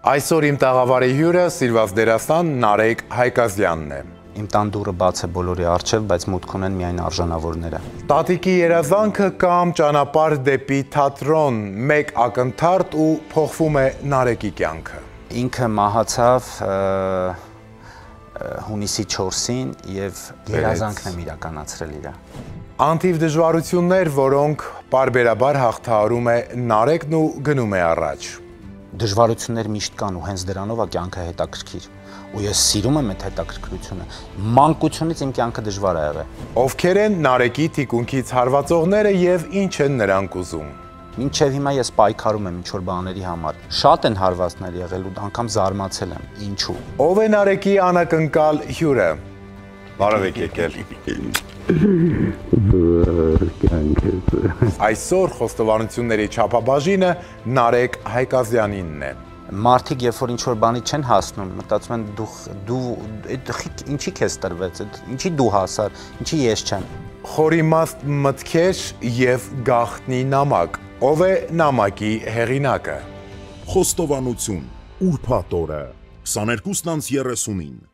Այսօր իմ տաղավարի հյուրը սիրված դերասան Նարեկ Հայկազյանն է։ Իմ տան դուռը բաց է բոլորի առջև, բայց մուտք ունեն միայն արժանավորները։ Տատիկի երազանքը կամ ճանապարհ դեպի թատրոն, մեկ ակնթարթ ու փոխվում է Նարեկի կյանքը։ Ինքը մահացավ հունիսի 4-ին եւ երազանքն եմ իրականացրել իր։ Անթիվ դժվարություններ, որոնք պարբերաբար հաղթահարում է Նարեկն ու գնում է առաջ։ Դժվարություններ միշտ կան ու հենց դրանով է կյանքը հետաքրքիր։ Ու ես սիրում եմ այդ հետաքրքրությունը։ Մանկությունից իմ կյանքը դժվար է եղել։ Ովքեր են Նարեկի թիկունքից հարվածողները եւ ինչ են նրանք ուզում։ Մինչև հիմա ես պայքարում եմ ինչ-որ բաների համար։ Շատ են հարվածներ եղել ու անգամ զարմացել եմ։ Ինչու։ Ով է Նարեկի անակնկալ հյուրը։ Բարև եք եկել։ Այսօր խոստովանությունների չափաբաժինը Նարեկ Հայկազյանինն է։ Մարդիկ երբ որ ինչ-որ բանի չեն հասնում, մտածում են դու ինչի քեզ տրվեց, ինչի դու հասար, ինչի ես չեմ։ Խորիմաստ մտքեր եւ գաղտնի նամակ։ Ով է նամակի հեղինակը։ Խոստովանություն, ուրբաթ օրը 22:30-ին